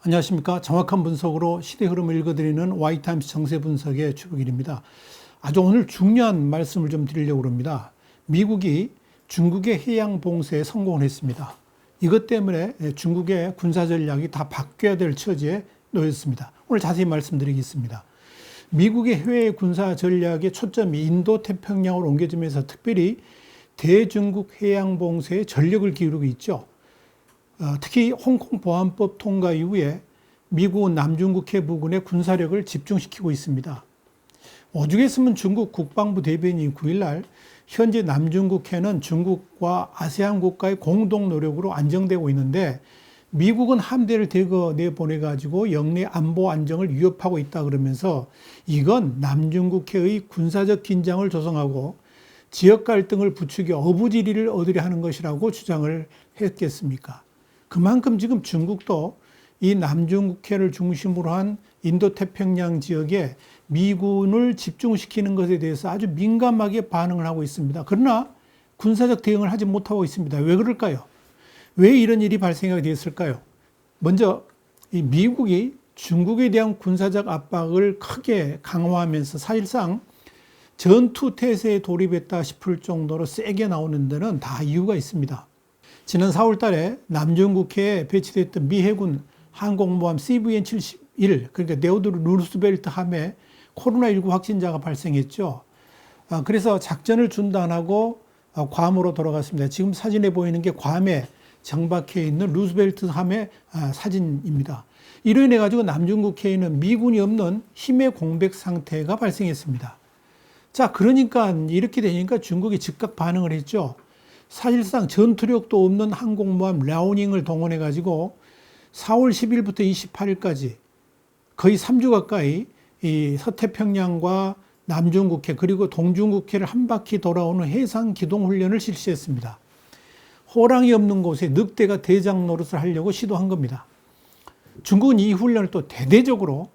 안녕하십니까. 정확한 분석으로 시대 흐름을 읽어드리는 Y타임스 정세 분석의 최국일입니다. 아주 오늘 중요한 말씀을 좀 드리려고 합니다. 미국이 중국의 해양 봉쇄에 성공을 했습니다. 이것 때문에 중국의 군사 전략이 다 바뀌어야 될 처지에 놓였습니다. 오늘 자세히 말씀드리겠습니다. 미국의 해외 군사 전략의 초점이 인도 태평양으로 옮겨지면서 특별히 대중국 해양 봉쇄에 전력을 기울이고 있죠. 특히 홍콩 보안법 통과 이후에 미국은 남중국해 부근에 군사력을 집중시키고 있습니다. 오죽했으면 중국 국방부 대변인이 9일날 현재 남중국해는 중국과 아세안 국가의 공동 노력으로 안정되고 있는데 미국은 함대를 대거 내보내가지고 영내 안보 안정을 위협하고 있다 그러면서 이건 남중국해의 군사적 긴장을 조성하고 지역 갈등을 부추겨 어부지리를 얻으려 하는 것이라고 주장을 했겠습니까? 그만큼 지금 중국도 이 남중국해를 중심으로 한 인도태평양 지역에 미군을 집중시키는 것에 대해서 아주 민감하게 반응을 하고 있습니다. 그러나 군사적 대응을 하지 못하고 있습니다. 왜 그럴까요? 왜 이런 일이 발생하게 되었을까요? 먼저 이 미국이 중국에 대한 군사적 압박을 크게 강화하면서 사실상 전투 태세에 돌입했다 싶을 정도로 세게 나오는 데는 다 이유가 있습니다. 지난 4월 달에 남중국해에 배치됐던 미 해군 항공모함 CVN-71, 그러니까 네오도르 루스벨트 함에 코로나19 확진자가 발생했죠. 그래서 작전을 중단하고 괌으로 돌아갔습니다. 지금 사진에 보이는 게 괌에 정박해 있는 루스벨트 함의 사진입니다. 이로 인해 가지고 남중국해에는 미군이 없는 힘의 공백 상태가 발생했습니다. 자, 그러니까 이렇게 되니까 중국이 즉각 반응을 했죠. 사실상 전투력도 없는 항공모함 라오닝을 동원해 가지고 4월 10일부터 28일까지 거의 3주 가까이 이 서태평양과 남중국해 그리고 동중국해를 한 바퀴 돌아오는 해상 기동 훈련을 실시했습니다. 호랑이 없는 곳에 늑대가 대장 노릇을 하려고 시도한 겁니다. 중국은 이 훈련을 또 대대적으로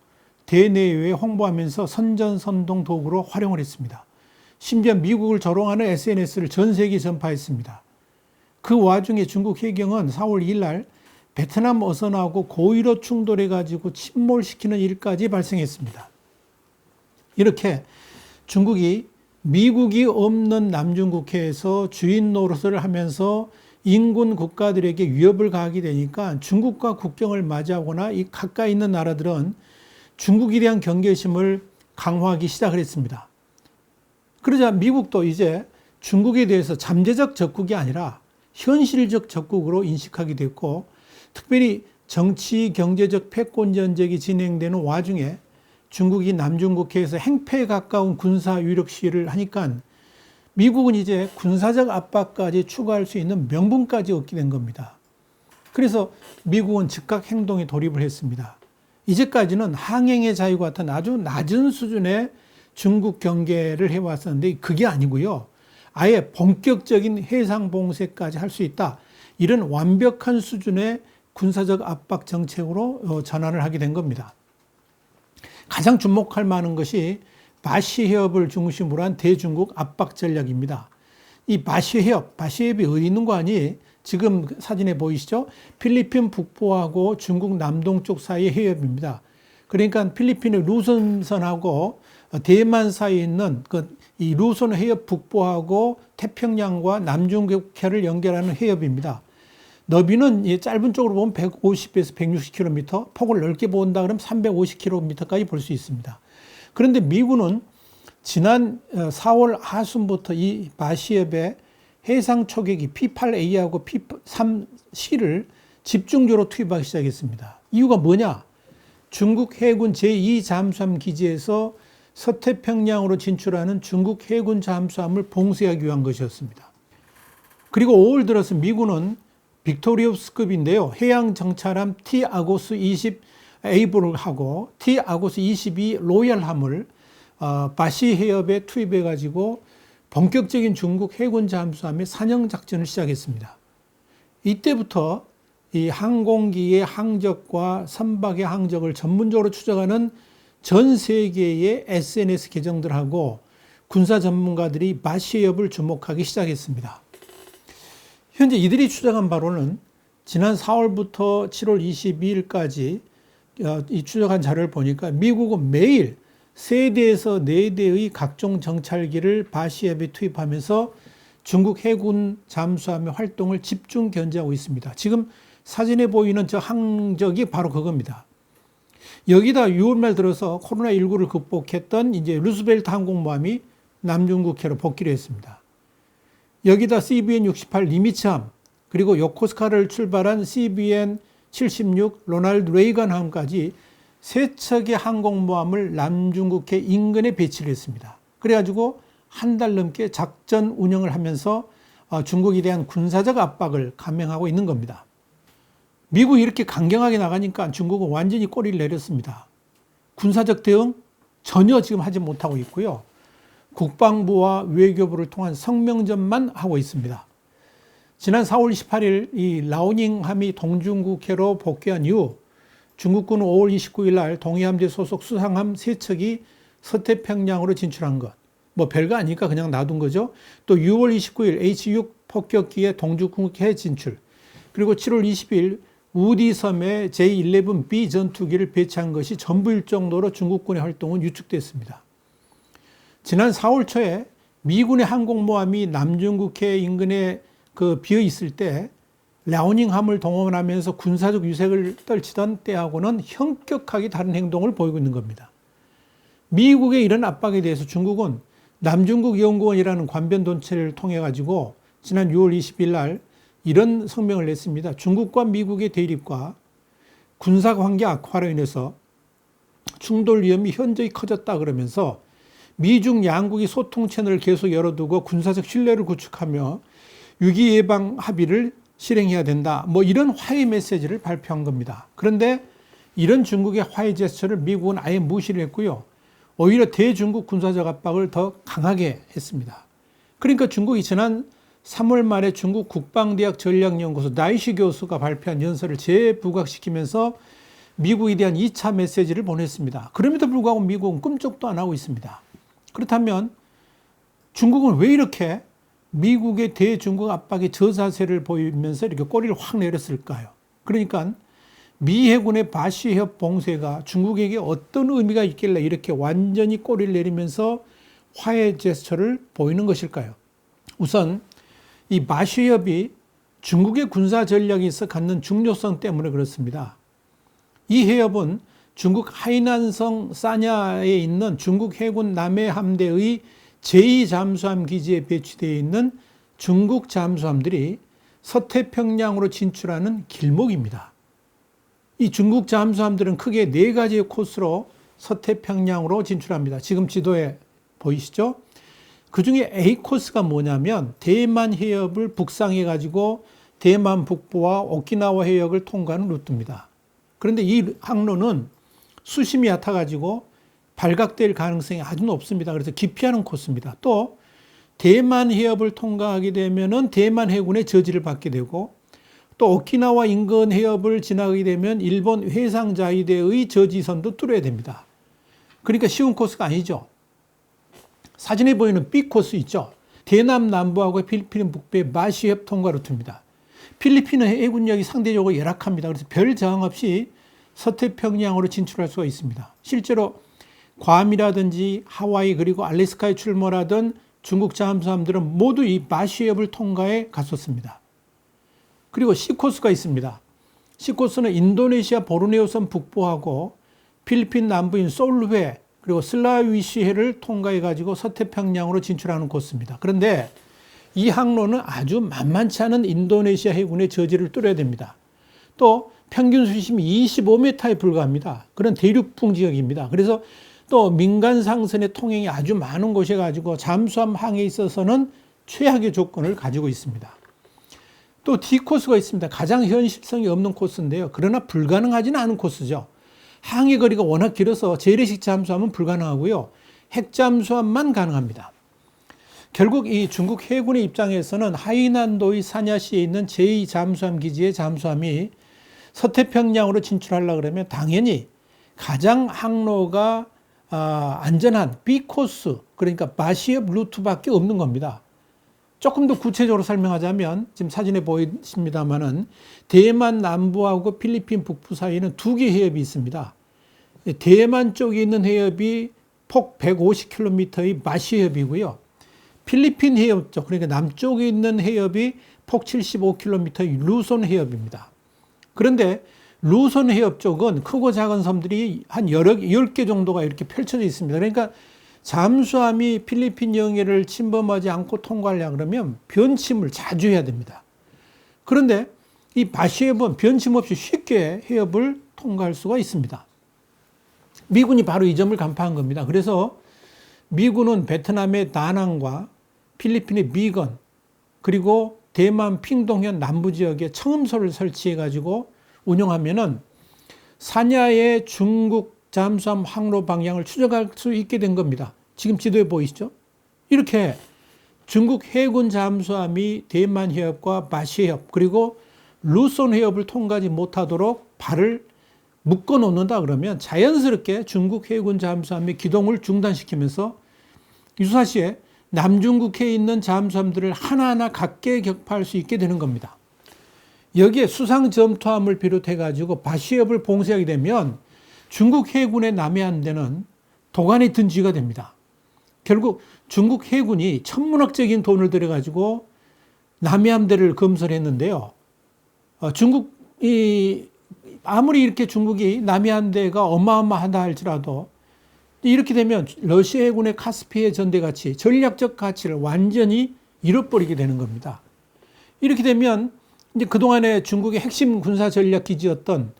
대내외에 홍보하면서 선전선동 도구로 활용을 했습니다. 심지어 미국을 조롱하는 SNS를 전 세계에 전파했습니다. 그 와중에 중국 해경은 4월 2일 날 베트남 어선하고 고의로 충돌해가지고 침몰시키는 일까지 발생했습니다. 이렇게 중국이 미국이 없는 남중국해에서 주인 노릇을 하면서 인근 국가들에게 위협을 가하게 되니까 중국과 국경을 맞이하거나 이 가까이 있는 나라들은 중국에 대한 경계심을 강화하기 시작을 했습니다. 그러자 미국도 이제 중국에 대해서 잠재적 적국이 아니라 현실적 적국으로 인식하게 됐고, 특별히 정치, 경제적 패권 전쟁이 진행되는 와중에 중국이 남중국해에서 행패에 가까운 군사 위력 시위를 하니까 미국은 이제 군사적 압박까지 추가할 수 있는 명분까지 얻게 된 겁니다. 그래서 미국은 즉각 행동에 돌입을 했습니다. 이제까지는 항행의 자유 같은 아주 낮은 수준의 중국 경계를 해왔었는데 그게 아니고요. 아예 본격적인 해상 봉쇄까지 할 수 있다. 이런 완벽한 수준의 군사적 압박 정책으로 전환을 하게 된 겁니다. 가장 주목할 만한 것이 바시 해협을 중심으로 한 대중국 압박 전략입니다. 이 바시 해협이 어디 있는 거 아니? 지금 사진에 보이시죠? 필리핀 북부하고 중국 남동쪽 사이의 해협입니다. 그러니까 필리핀의 루손선하고 대만 사이에 있는 이 루손 해협 북부하고 태평양과 남중국해를 연결하는 해협입니다. 너비는 짧은 쪽으로 보면 150에서 160km, 폭을 넓게 본다 그러면 350km까지 볼 수 있습니다. 그런데 미군은 지난 4월 하순부터 이 바시협의 해상 초계기 P-8A하고 P-3C를 집중적으로 투입하기 시작했습니다. 이유가 뭐냐? 중국 해군 제2잠수함 기지에서 서태평양으로 진출하는 중국 해군 잠수함을 봉쇄하기 위한 것이었습니다. 그리고 5월 들어서 미군은 빅토리우스급인데요. 해양 정찰함 T-아고스 20 에이블을 하고 T-아고스 22 로얄함을 바시 해협에 투입해 가지고 본격적인 중국 해군 잠수함의 사냥 작전을 시작했습니다. 이때부터 이 항공기의 항적과 선박의 항적을 전문적으로 추적하는 전 세계의 SNS 계정들하고 군사 전문가들이 바시 해협을 주목하기 시작했습니다. 현재 이들이 추적한 바로는 지난 4월부터 7월 22일까지 이 추적한 자료를 보니까 미국은 매일 3대에서 4대의 각종 정찰기를 바시협에 투입하면서 중국 해군 잠수함의 활동을 집중 견제하고 있습니다. 지금 사진에 보이는 저 항적이 바로 그겁니다. 여기다 6월 말 들어서 코로나19를 극복했던 이제 루스벨트 항공모함이 남중국해로 복귀를 했습니다. 여기다 CVN-68 니미츠함, 그리고 요코스카를 출발한 CVN-76 로널드 레이건 함까지 3척의 항공모함을 남중국해 인근에 배치를 했습니다. 그래가지고 한 달 넘게 작전 운영을 하면서 중국에 대한 군사적 압박을 감행하고 있는 겁니다. 미국이 이렇게 강경하게 나가니까 중국은 완전히 꼬리를 내렸습니다. 군사적 대응 전혀 지금 하지 못하고 있고요. 국방부와 외교부를 통한 성명전만 하고 있습니다. 지난 4월 18일 이 라오닝함이 동중국해로 복귀한 이후 중국군은 5월 29일 날 동해함대 소속 수상함 3척이 서태평양으로 진출한 것. 뭐 별거 아니니까 그냥 놔둔 거죠. 또 6월 29일 H-6 폭격기의 동중국해 진출. 그리고 7월 20일 우디섬에 J-11B 전투기를 배치한 것이 전부일 정도로 중국군의 활동은 유축됐습니다. 지난 4월 초에 미군의 항공모함이 남중국해 인근에 비어 있을 때 라오닝함을 동원하면서 군사적 유색을 떨치던 때하고는 현격하게 다른 행동을 보이고 있는 겁니다. 미국의 이런 압박에 대해서 중국은 남중국연구원이라는 관변단체를 통해 가지고 지난 6월 20일 날 이런 성명을 냈습니다. 중국과 미국의 대립과 군사관계 악화로 인해서 충돌 위험이 현저히 커졌다 그러면서 미중 양국이 소통 채널을 계속 열어두고 군사적 신뢰를 구축하며 위기 예방 합의를 실행해야 된다. 뭐 이런 화해 메시지를 발표한 겁니다. 그런데 이런 중국의 화해 제스처를 미국은 아예 무시를 했고요. 오히려 대중국 군사적 압박을 더 강하게 했습니다. 그러니까 중국이 지난 3월 말에 중국 국방대학 전략연구소 나이시 교수가 발표한 연설을 재부각시키면서 미국에 대한 2차 메시지를 보냈습니다. 그럼에도 불구하고 미국은 끔찍도 안 하고 있습니다. 그렇다면 중국은 왜 이렇게 미국의 대중국 압박에 저자세를 보이면서 이렇게 꼬리를 확 내렸을까요? 그러니까 미 해군의 바시협 봉쇄가 중국에게 어떤 의미가 있길래 이렇게 완전히 꼬리를 내리면서 화해 제스처를 보이는 것일까요? 우선 이 바시협이 중국의 군사 전략에 있어 갖는 중요성 때문에 그렇습니다. 이 해협은 중국 하이난성 사냐에 있는 중국 해군 남해 함대의 제2잠수함 기지에 배치되어 있는 중국 잠수함들이 서태평양으로 진출하는 길목입니다. 이 중국 잠수함들은 크게 4가지의 코스로 서태평양으로 진출합니다. 지금 지도에 보이시죠? 그 중에 A 코스가 뭐냐면 대만 해협을 북상해 가지고 대만 북부와 오키나와 해역을 통과하는 루트입니다. 그런데 이 항로는 수심이 얕아 가지고 발각될 가능성이 아주 높습니다. 그래서 기피하는 코스입니다. 또 대만 해협을 통과하게 되면은 대만 해군의 저지를 받게 되고 또 오키나와 인근 해협을 지나가게 되면 일본 해상자위대의 저지선도 뚫어야 됩니다. 그러니까 쉬운 코스가 아니죠. 사진에 보이는 B 코스 있죠. 대남 남부하고 필리핀 북부의 마시협 통과 루트입니다. 필리핀의 해군력이 상대적으로 열악합니다. 그래서 별 저항 없이 서태평양으로 진출할 수가 있습니다. 실제로 괌이라든지 하와이 그리고 알래스카에 출몰하던 중국 잠수함들은 모두 이 마시협을 통과해 갔었습니다. 그리고 C코스가 있습니다. C코스는 인도네시아 보르네오섬 북부하고 필리핀 남부인 솔루회 그리고 슬라위시해를 통과해 가지고 서태평양으로 진출하는 코스입니다. 그런데 이 항로는 아주 만만치 않은 인도네시아 해군의 저지를 뚫어야 됩니다. 또 평균 수심이 25m에 불과합니다. 그런 대륙풍 지역입니다. 그래서 또 민간 상선의 통행이 아주 많은 곳에 가지고 잠수함 항해에 있어서는 최악의 조건을 가지고 있습니다. 또 D코스가 있습니다. 가장 현실성이 없는 코스인데요. 그러나 불가능하지는 않은 코스죠. 항해 거리가 워낙 길어서 재래식 잠수함은 불가능하고요. 핵잠수함만 가능합니다. 결국 이 중국 해군의 입장에서는 하이난도의 사냐시에 있는 제2잠수함 기지의 잠수함이 서태평양으로 진출하려고 그러면 당연히 가장 항로가 안전한 B코스, 그러니까 바시협 루트밖에 없는 겁니다. 조금 더 구체적으로 설명하자면 지금 사진에 보이십니다만은 대만 남부하고 필리핀 북부 사이에는 두 개 해협이 있습니다. 대만 쪽에 있는 해협이 폭 150km의 마시 해협이고요. 필리핀 해협 쪽, 그러니까 남쪽에 있는 해협이 폭 75km의 루손 해협입니다. 그런데 루손 해협 쪽은 크고 작은 섬들이 한 10개 정도가 이렇게 펼쳐져 있습니다. 그러니까 잠수함이 필리핀 영해를 침범하지 않고 통과하려고 그러면 변침을 자주 해야 됩니다. 그런데 이 마시 해협은 변침 없이 쉽게 해협을 통과할 수가 있습니다. 미군이 바로 이 점을 간파한 겁니다. 그래서 미군은 베트남의 다낭과 필리핀의 미건, 그리고 대만 핑동현 남부 지역에 청음소를 설치해 가지고 운영하면은 사냐의 중국 잠수함 항로 방향을 추적할 수 있게 된 겁니다. 지금 지도에 보이시죠? 이렇게 중국 해군 잠수함이 대만 해협과 마시 해협 그리고 루손 해협을 통과하지 못하도록 발을 묶어 놓는다 그러면 자연스럽게 중국 해군 잠수함의 기동을 중단시키면서 유사시에 남중국해에 있는 잠수함들을 하나하나 각계 격파할 수 있게 되는 겁니다. 여기에 수상 전투함을 비롯해 가지고 바시협을 봉쇄하게 되면 중국 해군의 남해함대는 도간에 든 쥐가 됩니다. 결국 중국 해군이 천문학적인 돈을 들여 가지고 남해함대를 건설했는데요. 중국이 아무리 이렇게 중국이 남해함대가 어마어마하다 할지라도 이렇게 되면 러시아 해군의 카스피해 전대 가치, 전략적 가치를 완전히 잃어버리게 되는 겁니다. 이렇게 되면 이제 그동안에 중국의 핵심 군사 전략 기지였던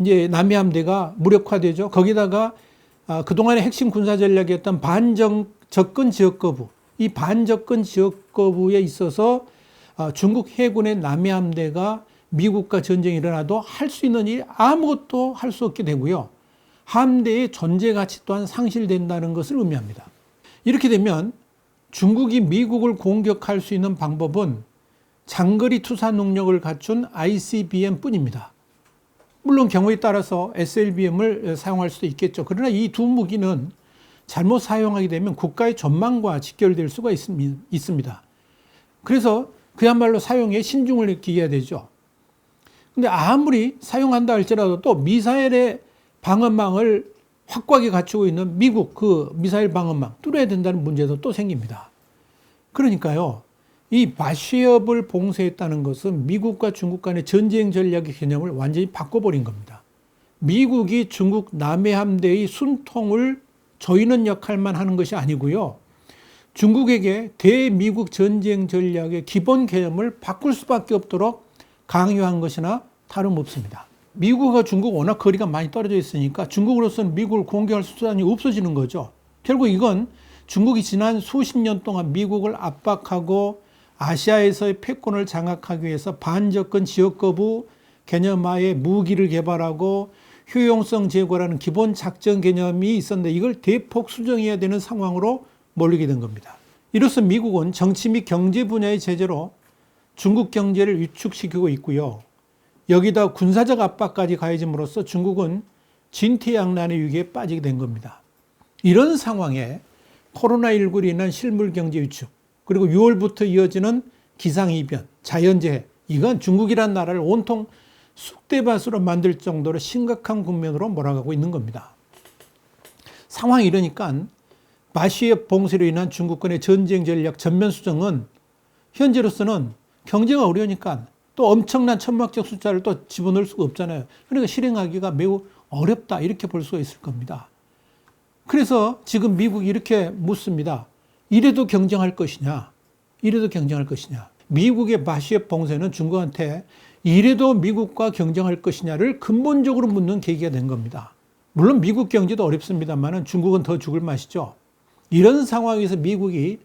이제 남해함대가 무력화되죠. 거기다가 그동안의 핵심 군사 전략이었던 접근 지역 거부, 이 반접근 지역 거부에 있어서 중국 해군의 남해함대가 미국과 전쟁이 일어나도 할 수 있는 일 아무것도 할 수 없게 되고요. 함대의 존재 가치 또한 상실된다는 것을 의미합니다. 이렇게 되면 중국이 미국을 공격할 수 있는 방법은 장거리 투사 능력을 갖춘 ICBM 뿐입니다. 물론 경우에 따라서 SLBM을 사용할 수도 있겠죠. 그러나 이 두 무기는 잘못 사용하게 되면 국가의 전망과 직결될 수가 있습니다. 그래서 그야말로 사용에 신중을 기해야 되죠. 근데 아무리 사용한다 할지라도 또 미사일의 방어망을 확고하게 갖추고 있는 미국 그 미사일 방어망 뚫어야 된다는 문제도 또 생깁니다. 그러니까요, 이 바시협을 봉쇄했다는 것은 미국과 중국 간의 전쟁 전략의 개념을 완전히 바꿔버린 겁니다. 미국이 중국 남해함대의 순통을 조이는 역할만 하는 것이 아니고요. 중국에게 대미국 전쟁 전략의 기본 개념을 바꿀 수밖에 없도록 강요한 것이나 다름없습니다. 미국과 중국 워낙 거리가 많이 떨어져 있으니까 중국으로서는 미국을 공격할 수단이 없어지는 거죠. 결국 이건 중국이 지난 수십 년 동안 미국을 압박하고 아시아에서의 패권을 장악하기 위해서 반접근 지역 거부 개념하에 무기를 개발하고 효용성 제거라는 기본 작전 개념이 있었는데 이걸 대폭 수정해야 되는 상황으로 몰리게 된 겁니다. 이로써 미국은 정치 및 경제 분야의 제재로 중국 경제를 위축시키고 있고요. 여기다 군사적 압박까지 가해짐으로써 중국은 진퇴양난의 위기에 빠지게 된 겁니다. 이런 상황에 코로나19로 인한 실물 경제 위축, 그리고 6월부터 이어지는 기상이변, 자연재해, 이건 중국이란 나라를 온통 쑥대밭으로 만들 정도로 심각한 국면으로 몰아가고 있는 겁니다. 상황이 이러니까 마시협 봉쇄로 인한 중국군의 전쟁 전략 전면 수정은 현재로서는 경제가 어려우니까 또 엄청난 천문학적 숫자를 또 집어넣을 수가 없잖아요. 그러니까 실행하기가 매우 어렵다 이렇게 볼 수가 있을 겁니다. 그래서 지금 미국이 이렇게 묻습니다. 이래도 경쟁할 것이냐? 이래도 경쟁할 것이냐? 미국의 마시협 봉쇄는 중국한테 이래도 미국과 경쟁할 것이냐를 근본적으로 묻는 계기가 된 겁니다. 물론 미국 경제도 어렵습니다만 중국은 더 죽을 맛이죠. 이런 상황에서 미국이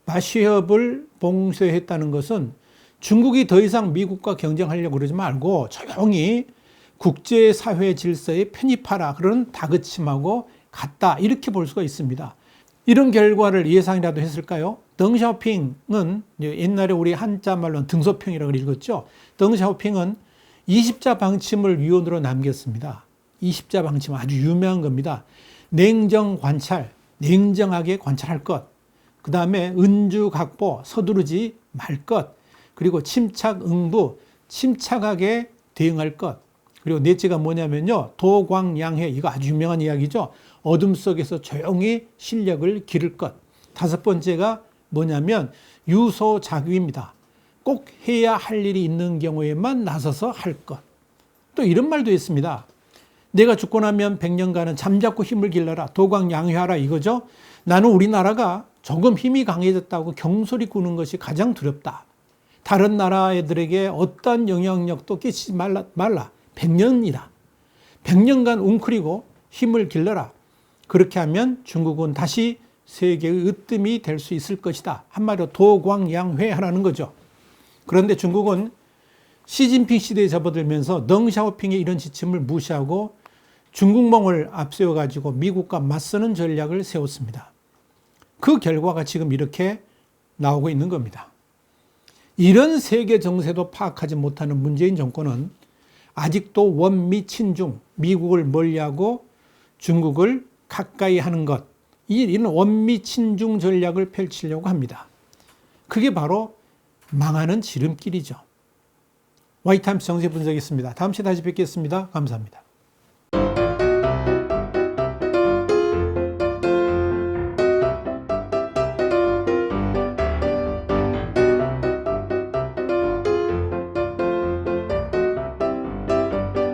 마시협을 봉쇄했다는 것은 중국이 더 이상 미국과 경쟁하려고 그러지 말고 조용히 국제사회 질서에 편입하라 그런 다그침하고 같다 이렇게 볼 수가 있습니다. 이런 결과를 예상이라도 했을까요? 덩샤오핑은 옛날에 우리 한자 말로는 등소평이라고 읽었죠. 덩샤오핑은 20자 방침을 위원으로 남겼습니다. 20자 방침 아주 유명한 겁니다. 냉정 관찰, 냉정하게 관찰할 것. 그 다음에 은주각보, 서두르지 말 것, 그리고 침착응부, 침착하게 대응할 것, 그리고 넷째가 뭐냐면요, 도광양회, 이거 아주 유명한 이야기죠. 어둠 속에서 조용히 실력을 기를 것. 다섯 번째가 뭐냐면 유소작위입니다. 꼭 해야 할 일이 있는 경우에만 나서서 할 것. 또 이런 말도 있습니다. 내가 죽고 나면 100년간은 잠자코 힘을 길러라, 도광양회하라, 이거죠. 나는 우리나라가 조금 힘이 강해졌다고 경솔히 꾸는 것이 가장 두렵다. 다른 나라 애들에게 어떤 영향력도 끼치지 말라. 100년이다. 100년간 웅크리고 힘을 길러라. 그렇게 하면 중국은 다시 세계의 으뜸이 될 수 있을 것이다. 한마디로 도광양회하라는 거죠. 그런데 중국은 시진핑 시대에 접어들면서 덩샤오핑의 이런 지침을 무시하고 중국몽을 앞세워가지고 미국과 맞서는 전략을 세웠습니다. 그 결과가 지금 이렇게 나오고 있는 겁니다. 이런 세계 정세도 파악하지 못하는 문재인 정권은 아직도 원미 친중, 미국을 멀리하고 중국을 가까이 하는 것, 이런 원미 친중 전략을 펼치려고 합니다. 그게 바로 망하는 지름길이죠. 와이타임스 정세 분석이었습니다. 다음 시간에 다시 뵙겠습니다. 감사합니다.